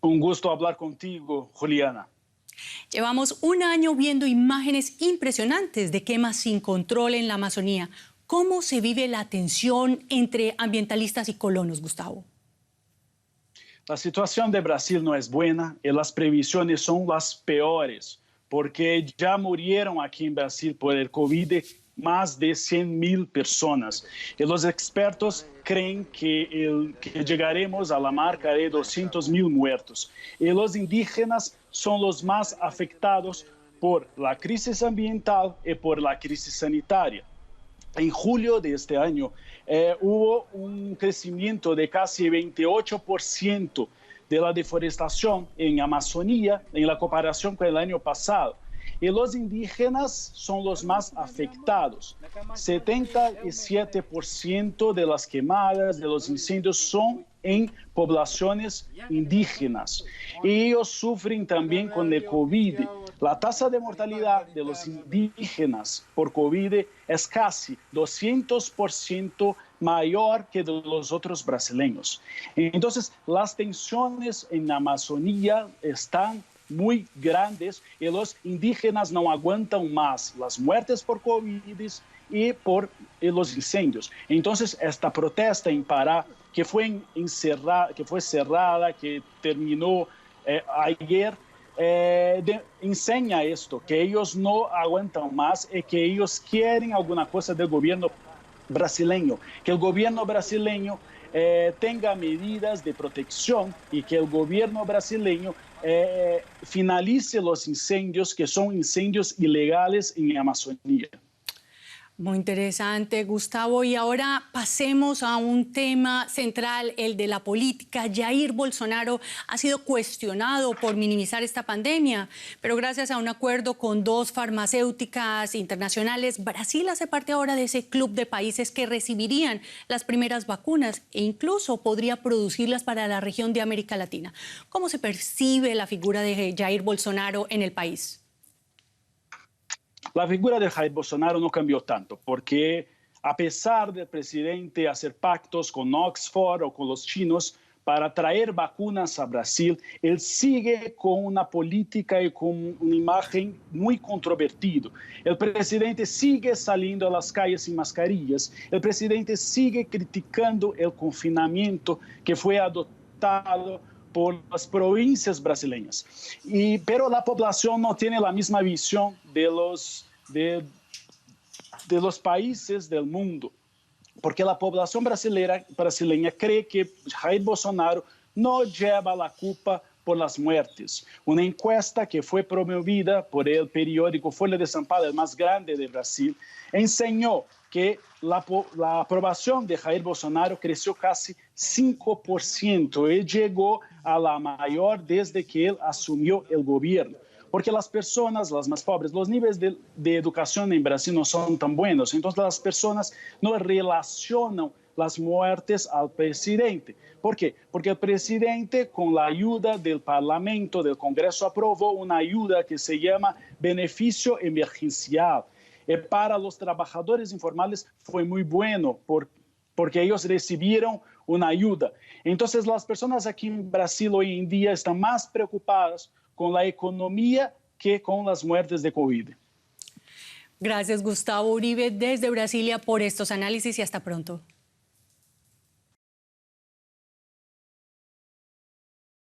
Un gusto hablar contigo, Juliana. Llevamos un año viendo imágenes impresionantes de quemas sin control en la Amazonía. ¿Cómo se vive la tensión entre ambientalistas y colonos, Gustavo? La situación de Brasil no es buena y las previsiones son las peores, porque ya murieron aquí en Brasil por el COVID más de 100.000 personas. Y los expertos creen que llegaremos a la marca de 200.000 muertos. Y los indígenas son los más afectados por la crisis ambiental y por la crisis sanitaria. En julio de este año hubo un crecimiento de casi 28% de la deforestación en Amazonía en la comparación con el año pasado. Y los indígenas son los más afectados. 77% de las quemadas, de los incendios, son en poblaciones indígenas. Y ellos sufren también con el COVID. La tasa de mortalidad de los indígenas por COVID es casi 200% mayor que de los otros brasileños. Entonces, las tensiones en la Amazonía están muy grandes y los indígenas no aguantan más las muertes por COVID y por los incendios. Entonces, esta protesta en Pará, que fue cerrada, que terminó ayer, enseña esto, que ellos no aguantan más y que ellos quieren alguna cosa del gobierno brasileño, que el gobierno brasileño tenga medidas de protección y que el gobierno brasileño finalice los incendios, que son incendios ilegales en Amazonía. Muy interesante, Gustavo. Y ahora pasemos a un tema central, el de la política. Jair Bolsonaro ha sido cuestionado por minimizar esta pandemia, pero gracias a un acuerdo con dos farmacéuticas internacionales, Brasil hace parte ahora de ese club de países que recibirían las primeras vacunas e incluso podría producirlas para la región de América Latina. ¿Cómo se percibe la figura de Jair Bolsonaro en el país? La figura de Jair Bolsonaro no cambió tanto, porque a pesar del presidente hacer pactos con Oxford o con los chinos para traer vacunas a Brasil, él sigue con una política y con una imagen muy controvertida. El presidente sigue saliendo a las calles sin mascarillas, el presidente sigue criticando el confinamiento que fue adoptado por las provincias brasileñas. Pero la población no tiene la misma visión de los países del mundo, porque la población brasileña cree que Jair Bolsonaro no lleva la culpa por las muertes. Una encuesta que fue promovida por el periódico Folha de São Paulo, el más grande de Brasil, enseñó que la aprobación de Jair Bolsonaro creció casi 5% y llegó a la mayor desde que él asumió el gobierno. Porque las personas, las más pobres, los niveles de educación en Brasil no son tan buenos, entonces las personas no relacionan las muertes al presidente. ¿Por qué? Porque el presidente, con la ayuda del Parlamento, del Congreso, aprobó una ayuda que se llama beneficio emergencial. Para los trabajadores informales fue muy bueno porque ellos recibieron una ayuda. Entonces las personas aquí en Brasil hoy en día están más preocupadas con la economía que con las muertes de COVID. Gracias, Gustavo Uribe, desde Brasilia, por estos análisis y hasta pronto.